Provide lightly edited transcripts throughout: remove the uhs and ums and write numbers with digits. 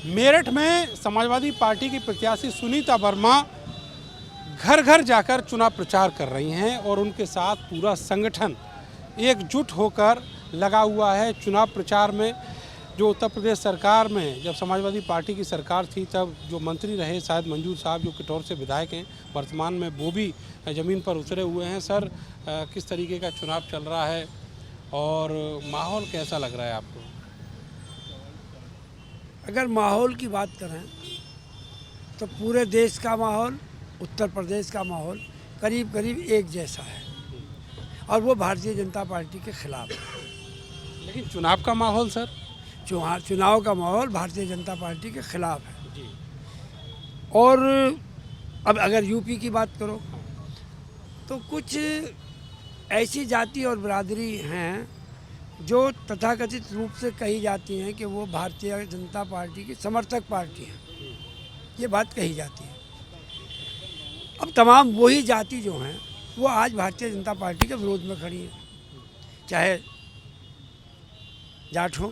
मेरठ में समाजवादी पार्टी की प्रत्याशी सुनीता वर्मा घर घर जाकर चुनाव प्रचार कर रही हैं और उनके साथ पूरा संगठन एकजुट होकर लगा हुआ है चुनाव प्रचार में। जो उत्तर प्रदेश सरकार में जब समाजवादी पार्टी की सरकार थी तब जो मंत्री रहे शायद मंजूर साहब, जो किटौर से विधायक हैं, वर्तमान में वो भी ज़मीन पर उतरे हुए हैं। सर, किस तरीके का चुनाव चल रहा है और माहौल कैसा लग रहा है आपको? अगर माहौल की बात करें तो पूरे देश का माहौल, उत्तर प्रदेश का माहौल करीब करीब एक जैसा है और वो भारतीय जनता पार्टी के खिलाफ है। लेकिन चुनाव का माहौल सर? चुनाव का माहौल भारतीय जनता पार्टी के खिलाफ है जी। और अब अगर यूपी की बात करो तो कुछ ऐसी जाति और बिरादरी हैं जो तथाकथित रूप से कही जाती हैं कि वो भारतीय जनता पार्टी की समर्थक पार्टी है, ये बात कही जाती है। अब तमाम वही जाति जो हैं वो आज भारतीय जनता पार्टी के विरोध में खड़ी हैं, चाहे जाट हों,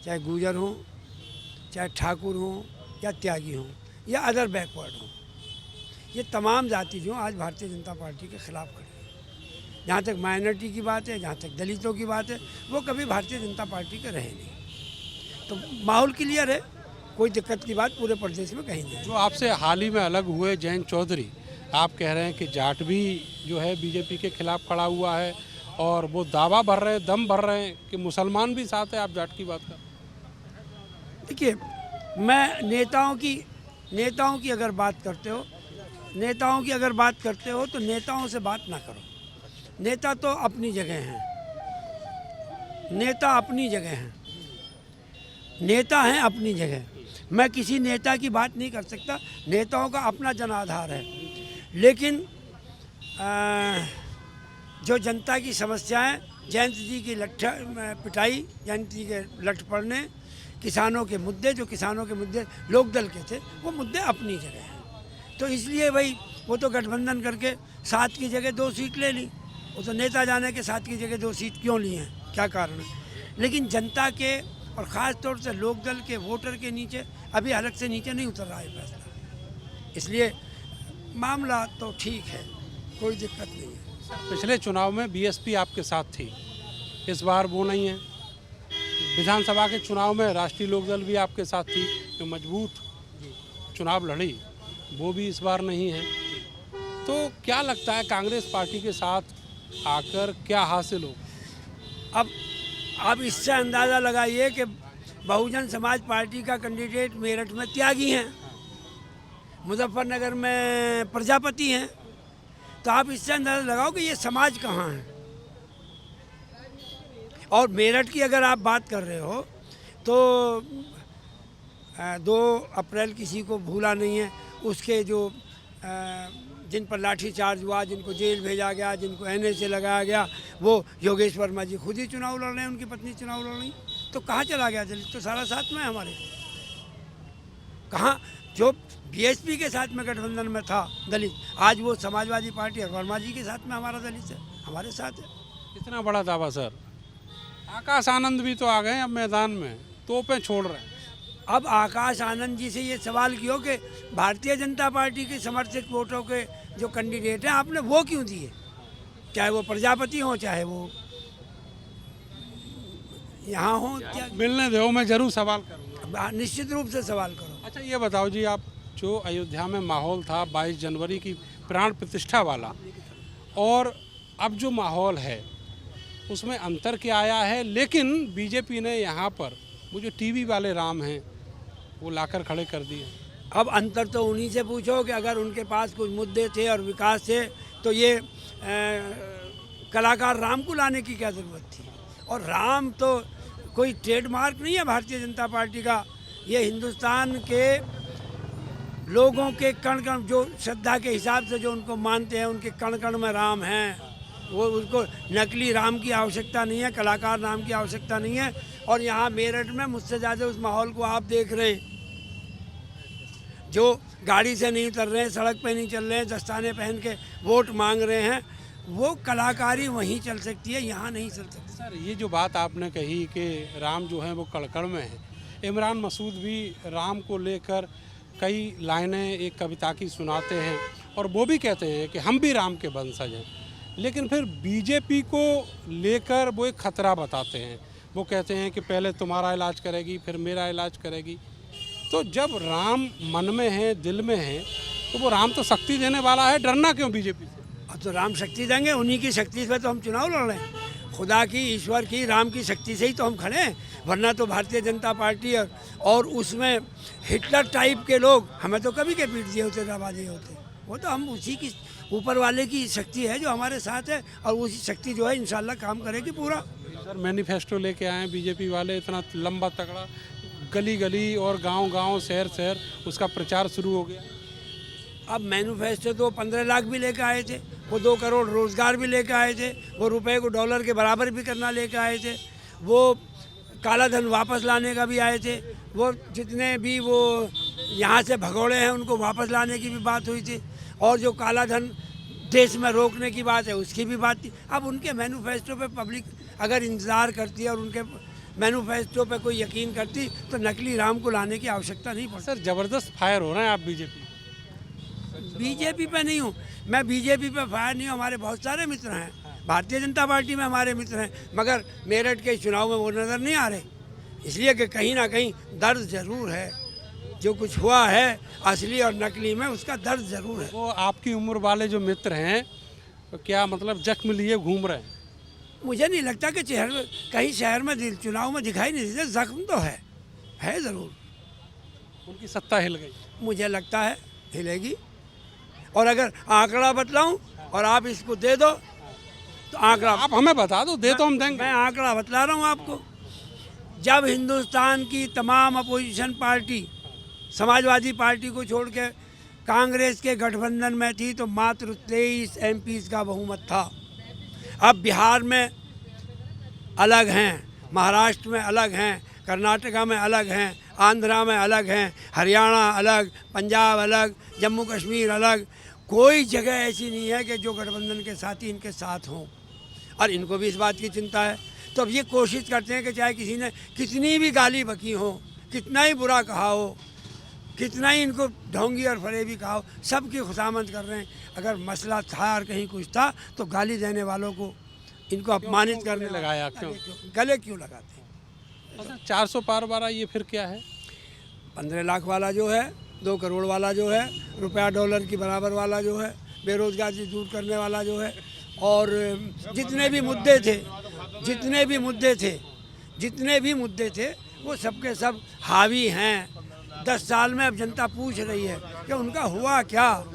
चाहे गुर्जर हों, चाहे ठाकुर हों या त्यागी हों या अदर बैकवर्ड हों। ये तमाम जाति जो आज भारतीय जनता पार्टी के खिलाफ खड़ी है। जहाँ तक माइनॉरिटी की बात है, जहाँ तक दलितों की बात है, वो कभी भारतीय जनता पार्टी के रहे नहीं। तो माहौल क्लियर है, कोई दिक्कत की बात पूरे प्रदेश में कहीं नहीं। जो आपसे हाल ही में अलग हुए जयंत चौधरी, आप कह रहे हैं कि जाट भी जो है बीजेपी के खिलाफ खड़ा हुआ है और वो दावा भर रहे हैं, दम भर रहे हैं कि मुसलमान भी साथ है। आप जाट की बात कर, देखिए, मैं नेताओं की अगर बात करते हो, तो नेताओं से बात ना करो। नेता तो अपनी जगह हैं, नेता हैं अपनी जगह। मैं किसी नेता की बात नहीं कर सकता, नेताओं का अपना जनाधार है। लेकिन जो जनता की समस्याएं, जयंत जी की पिटाई, जयंत जी के लठ पड़ने, किसानों के मुद्दे, जो किसानों के मुद्दे लोकदल के थे, वो मुद्दे अपनी जगह हैं। तो इसलिए भाई वो तो गठबंधन करके 7 की जगह 2 सीट ले ली। वो तो नेता जाने के 7 की जगह 2 सीट क्यों ली हैं, क्या कारण है। लेकिन जनता के और ख़ास तौर से लोकदल के वोटर के नीचे अभी हलक से नीचे नहीं उतर रहा है फैसला। इसलिए मामला तो ठीक है, कोई दिक्कत नहीं है। पिछले चुनाव में बीएसपी आपके साथ थी, इस बार वो नहीं है। विधानसभा के चुनाव में राष्ट्रीय लोकदल भी आपके साथ थी, जो मजबूत चुनाव लड़ी, वो भी इस बार नहीं है। तो क्या लगता है कांग्रेस पार्टी के साथ आकर क्या हासिल हो? अब आप इससे अंदाज़ा लगाइए कि बहुजन समाज पार्टी का कैंडिडेट मेरठ में त्यागी हैं, मुजफ्फरनगर में प्रजापति हैं। तो आप इससे अंदाज़ा लगाओ कि ये समाज कहाँ है। और मेरठ की अगर आप बात कर रहे हो तो 2 अप्रैल किसी को भूला नहीं है। उसके जो जिन पर लाठी चार्ज हुआ, जिनको जेल भेजा गया, जिनको एनए से लगाया गया, वो योगेश वर्मा जी खुद ही चुनाव लड़ रहे हैं, उनकी पत्नी चुनाव लड़ रही। तो कहाँ चला गया दलित? तो सारा साथ में हमारे। कहाँ जो बीएसपी के साथ में गठबंधन में था दलित, आज वो समाजवादी पार्टी और वर्मा जी के साथ में हमारा दलित है, हमारे साथ है। इतना बड़ा दावा सर। आकाश आनंद भी तो आ गए अब मैदान में, तोपें छोड़ रहे हैं। अब आकाश आनंद जी से ये सवाल किया कि भारतीय जनता पार्टी के समर्थित वोटों के जो कैंडिडेट हैं आपने वो क्यों दिए, चाहे वो प्रजापति हो चाहे वो यहाँ हो। क्या मिलने दो, मैं जरूर सवाल करूँगा। निश्चित रूप से सवाल करो। अच्छा ये बताओ जी, आप जो अयोध्या में माहौल था 22 जनवरी की प्राण प्रतिष्ठा वाला, और अब जो माहौल है उसमें अंतर क्या आया है? लेकिन बीजेपी ने यहाँ पर वो जो टीवी वाले राम हैं वो लाकर खड़े कर दिए। अब अंतर तो उन्हीं से पूछो कि अगर उनके पास कुछ मुद्दे थे और विकास थे तो ये कलाकार राम को लाने की क्या ज़रूरत थी। और राम तो कोई ट्रेडमार्क नहीं है भारतीय जनता पार्टी का। ये हिंदुस्तान के लोगों के कण कण, जो श्रद्धा के हिसाब से जो उनको मानते हैं, उनके कण कण में राम हैं। वो उसको नकली राम की आवश्यकता नहीं है, कलाकार राम की आवश्यकता नहीं है। और यहाँ मेरठ में मुझसे ज़्यादा उस माहौल को आप देख रहे हैं, जो गाड़ी से नहीं उतर रहे हैं, सड़क पे नहीं चल रहे हैं, दस्ताने पहन के वोट मांग रहे हैं, वो कलाकारी वहीं चल सकती है, यहाँ नहीं चल सकती। सर ये जो बात आपने कही कि राम जो है वो कड़कड़ में है, इमरान मसूद भी राम को लेकर कई लाइनें एक कविता की सुनाते हैं और वो भी कहते हैं कि हम भी राम के वंशज हैं, लेकिन फिर बीजेपी को लेकर वो एक खतरा बताते हैं। वो कहते हैं कि पहले तुम्हारा इलाज करेगी फिर मेरा इलाज करेगी। तो जब राम मन में है, दिल में है, तो वो राम तो शक्ति देने वाला है, डरना क्यों बीजेपी से? अब तो राम शक्ति देंगे, उन्हीं की शक्ति से तो हम चुनाव लड़ रहे हैं। खुदा की, ईश्वर की, राम की शक्ति से ही तो हम खड़े हैं, वरना तो भारतीय जनता पार्टी और उसमें हिटलर टाइप के लोग हमें तो कभी के पीट दिए होते, दबा दिए होते। वो तो हम उसी की, ऊपर वाले की शक्ति है जो हमारे साथ है, और उसी शक्ति जो है इंशाल्लाह काम करेगी पूरा। सर मैनिफेस्टो लेके आए हैं बीजेपी वाले, इतना लंबा तगड़ा, गली गली और गांव गांव, शहर शहर उसका प्रचार शुरू हो गया। अब मैनिफेस्टो तो 15 लाख भी लेकर आए थे, वो 2 करोड़ रोज़गार भी लेकर आए थे, वो रुपए को डॉलर के बराबर भी करना लेकर आए थे, वो काला धन वापस लाने का भी आए थे, वो जितने भी वो यहाँ से भगोड़े हैं उनको वापस लाने की भी बात हुई थी, और जो काला धन देश में रोकने की बात है उसकी भी बात थी। अब उनके मैनिफेस्टो पे पब्लिक अगर इंतज़ार करती है और उनके मैनिफेस्टो पे कोई यकीन करती तो नकली राम को लाने की आवश्यकता नहीं पड़ती। सर ज़बरदस्त फायर हो रहे हैं आप बीजेपी पे नहीं हूँ मैं, बीजेपी पे फायर नहीं हूँ। हमारे बहुत सारे मित्र हैं, भारतीय जनता पार्टी में हमारे मित्र हैं, मगर मेरठ के चुनाव में वो नज़र नहीं आ रहे, इसलिए कि कहीं ना कहीं दर्द ज़रूर है। जो कुछ हुआ है असली और नकली में, उसका दर्द ज़रूर है। वो आपकी उम्र वाले जो मित्र हैं, तो क्या मतलब जख्म लिए घूम रहे हैं? मुझे नहीं लगता कि कहीं शहर में चुनाव में दिखाई नहीं देते, जख्म तो है ज़रूर। उनकी सत्ता हिल गई, मुझे लगता है हिलेगी। और अगर आंकड़ा बतलाऊं और आप इसको दे दो तो आंकड़ा आप हमें बता दो, दे तो हम देंगे। मैं आंकड़ा बतला रहा हूं आपको। जब हिंदुस्तान की तमाम अपोजिशन पार्टी समाजवादी पार्टी को छोड़ के कांग्रेस के गठबंधन में थी तो मात्र 23 एमपीज का बहुमत था। अब बिहार में अलग हैं, महाराष्ट्र में अलग हैं, कर्नाटका में अलग हैं, आंध्रा में अलग हैं, हरियाणा अलग, पंजाब अलग, जम्मू कश्मीर अलग। कोई जगह ऐसी नहीं है कि जो गठबंधन के साथी इनके साथ हों, और इनको भी इस बात की चिंता है। तो अब ये कोशिश करते हैं कि चाहे किसी ने कितनी भी गाली बकी हो, कितना ही बुरा कहा हो, कितना ही इनको ढोंगी और फरेबी कहा हो, सब की खुशामद कर रहे हैं। अगर मसला था और कहीं कुछ था तो गाली देने वालों को, इनको अपमानित करने लगाया क्यों? गले क्यों लगाते हैं? 400 पार वाला ये फिर क्या है? 15 लाख वाला जो है, 2 करोड़ वाला जो है, रुपया डॉलर की बराबर वाला जो है, बेरोजगारी दूर करने वाला जो है, और जितने भी मुद्दे थे वो सब के सब हावी हैं। 10 साल में अब जनता पूछ रही है कि उनका हुआ क्या।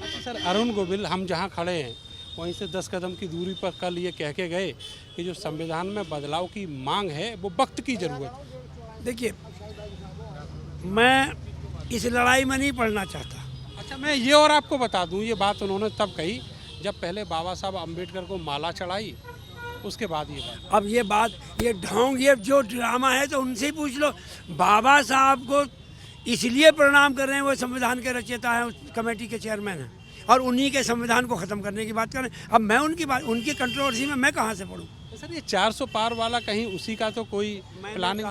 अच्छा सर, अरुण गोविल हम जहाँ खड़े हैं वहीं से 10 कदम की दूरी पर कल ये कह के गए कि जो संविधान में बदलाव की मांग है वो वक्त की ज़रूरत है। देखिए, मैं इस लड़ाई में नहीं पड़ना चाहता। अच्छा, मैं ये और आपको बता दूं, ये बात उन्होंने तब कही जब पहले बाबा साहब अम्बेडकर को माला चढ़ाई, उसके बाद ये बात। अब ये बात, ये ढोंग, ये जो ड्रामा है तो उनसे ही पूछ लो। बाबा साहब को इसलिए प्रणाम कर रहे हैं, वो संविधान के रचयिता हैं, उस कमेटी के चेयरमैन हैं, और उन्हीं के संविधान को ख़त्म करने की बात करें। अब मैं उनकी कंट्रोवर्सी में मैं कहाँ से पढ़ूँ? सर ये 400 पार वाला कहीं उसी का तो कोई प्लानिंग?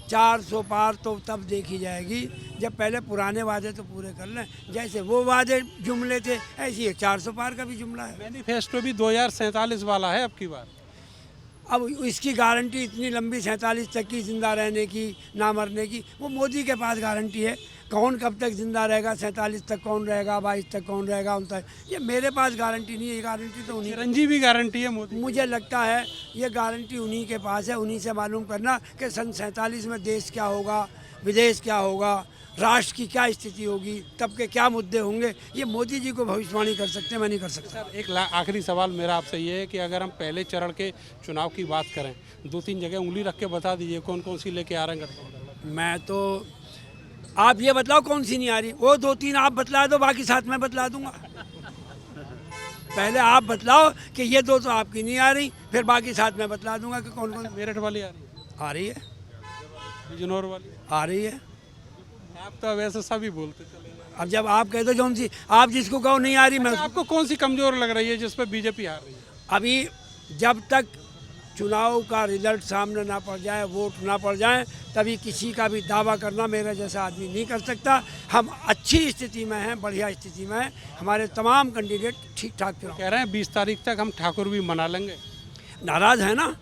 400 पार तो तब देखी जाएगी जब पहले पुराने वादे तो पूरे कर लें। जैसे वो वादे जुमले थे, ऐसी ये 400 पार का भी जुमला है। मैनिफेस्टो भी 2047 वाला है अब की बार। अब इसकी गारंटी इतनी लंबी 47 तक की जिंदा रहने की, ना मरने की, वो मोदी के पास गारंटी है। कौन कब तक जिंदा रहेगा, 47 तक कौन रहेगा, 22 तक कौन रहेगा, उन तक, ये मेरे पास गारंटी नहीं है। ये गारंटी तो उन्हीं, चिरंजीवी गारंटी है मोदी। मुझे लगता है ये गारंटी उन्हीं के पास है। उन्हीं से मालूम करना कि सन 47 में देश क्या होगा, विदेश क्या होगा, राष्ट्र की क्या स्थिति होगी, तब के क्या मुद्दे होंगे, ये मोदी जी को भविष्यवाणी कर सकते हैं, मैं नहीं कर सकता। सर एक आखिरी सवाल मेरा आपसे ये है कि अगर हम पहले चरण के चुनाव की बात करें, 2-3 जगह उंगली रख के बता दीजिए कौन कौन सी लेके आ रहे हैं गठबंधन? मैं तो, आप ये बतलाओ कौन सी नहीं आ रही, वो 2-3 आप बतला दो, बाकी साथ में बतला दूंगा। पहले आप बतलाओ कि ये 2 तो आपकी नहीं आ रही, फिर बाकी साथ में बतला दूंगा कि कौन कौन। मेरठ वाली आ रही है? बिजनौर वाली आ रही है। आप तो वैसे सभी बोलते चले। अब जब आप कहते हो कौन सी, आप जिसको कहो नहीं आ रही, मैं आपको कौन सी कमजोर लग रही है जिस पर बीजेपी हार रही है? अभी जब तक चुनाव का रिजल्ट सामने ना पड़ जाए, वोट ना पड़ जाए, तभी किसी का भी दावा करना मेरा जैसा आदमी नहीं कर सकता। हम अच्छी स्थिति में हैं, बढ़िया स्थिति में हैं, हमारे तमाम कैंडिडेट ठीक ठाक चुनाव। कह रहे हैं 20 तारीख तक हम ठाकुर भी मना लेंगे। नाराज है ना,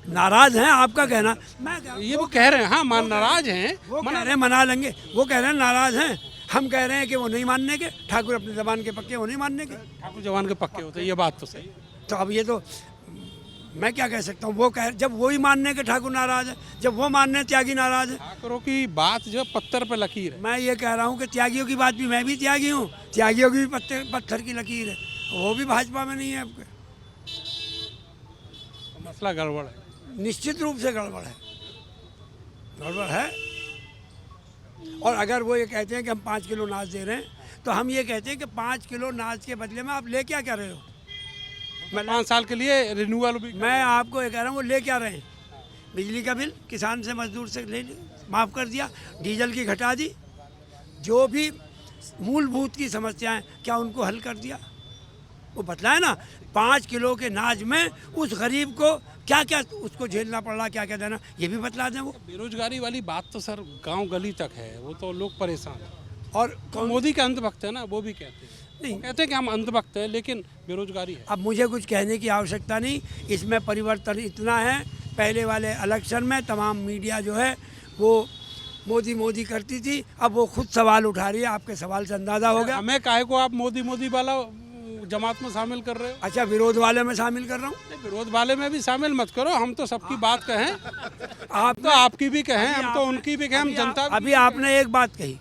नाराज हैं, आपका कहना। मैं ये वो कह रहे हैं, हाँ मान नाराज हैं, वो कह रहे हैं मना लेंगे, वो कह रहे हैं नाराज हैं, हम कह रहे हैं कि वो नहीं मानने के। ठाकुर अपनी जबान के पक्के, वो नहीं मानने के। ठाकुर जवान के पक्के होते हैं, ये बात तो सही है। तो अब ये तो मैं क्या कह सकता हूँ, वो कह जब वो ही मानने के ठाकुर नाराज है, जब वो मानने त्यागी नाराज है। ठाकुरों की बात जो पत्थर पे लकीर है। मैं ये कह रहा हूँ कि त्यागियों की बात भी, मैं भी त्यागी हूँ, त्यागियों की भी पत्थर की लकीर है, वो भी भाजपा में नहीं है आपके। तो मसला गड़बड़ है, निश्चित रूप से गड़बड़ है, गड़बड़ है। और अगर वो ये कहते हैं कि हम 5 किलो अनाज दे रहे हैं, तो हम ये कहते हैं कि 5 किलो अनाज के बदले में आप ले क्या रहे हो। मैं 5 साल के लिए रिन्यूअल भी। मैं आपको ये कह रहा हूँ, वो ले क्या रहे हैं। बिजली का बिल किसान से, मजदूर से ले माफ़ कर दिया, डीजल की घटा दी, जो भी मूलभूत की समस्याएं क्या उनको हल कर दिया, वो बतलाए ना। 5 किलो के अनाज में उस गरीब को क्या क्या उसको झेलना पड़ रहा, क्या क्या देना, ये भी बतला दें। वो बेरोजगारी वाली बात तो सर गांव गली तक है, वो तो लोग परेशान हैं। और तो मोदी के अंधभक्त है ना, वो भी कहते हैं, नहीं, कहते हैं कि हम अंधभक्त हैं, लेकिन बेरोजगारी है। अब मुझे कुछ कहने की आवश्यकता नहीं, इसमें परिवर्तन इतना है। पहले वाले इलेक्शन में तमाम मीडिया जो है वो मोदी मोदी करती थी, अब वो खुद सवाल उठा रही है। आपके सवाल से अंदाज़ा हो गया। हमें काहे को आप मोदी मोदी वाला जमात में शामिल कर रहे हो। अच्छा, विरोध वाले में शामिल कर रहा हूँ। नहीं, विरोध वाले में भी शामिल मत करो, हम तो सबकी बात कहें, आप तो आपकी भी कहें, हम तो उनकी भी कहें, हम जनता। अभी आपने एक बात कही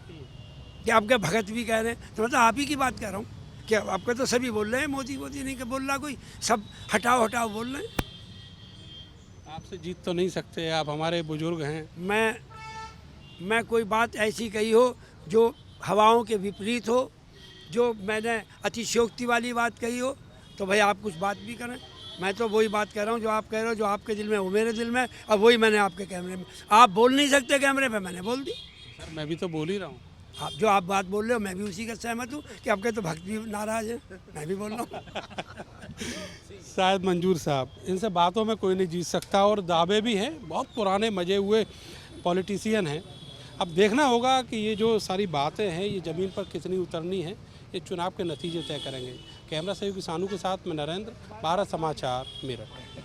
कि आपके भगत भी कह रहे हैं, तो मतलब आप ही की बात कह रहा हूँ कि आपके तो सभी बोल रहे हैं, मोदी मोदी नहीं बोल रहा कोई, सब हटाओ हटाओ बोल रहे हैं। आपसे जीत तो नहीं सकते, आप हमारे बुजुर्ग हैं। मैं कोई बात ऐसी कही हो जो हवाओं के विपरीत हो, जो मैंने अतिशयोक्ति वाली बात कही हो, तो भाई आप कुछ बात भी करें। मैं तो वही बात कह रहा हूँ जो आप कह रहे हो, जो आपके दिल में वो मेरे दिल में, और वही मैंने आपके कैमरे में। आप बोल नहीं सकते कैमरे पे, मैंने बोल दी। सर मैं भी तो बोल ही रहा हूँ। आप जो आप बात बोल रहे हो, मैं भी उसी का सहमत हूँ कि आपके तो भक्त भी नाराज हैं, मैं भी बोल रहा हूँ। शायद मंजूर साहब, इनसे बातों में कोई नहीं जीत सकता, और दावे भी हैं, बहुत पुराने मजे हुए पॉलिटिशियन हैं। अब देखना होगा कि ये जो सारी बातें हैं ये ज़मीन पर कितनी उतरनी है, ये चुनाव के नतीजे तय करेंगे। कैमरा सहयोगी सानू के साथ मैं नरेंद्र, भारत समाचार, मेरठ।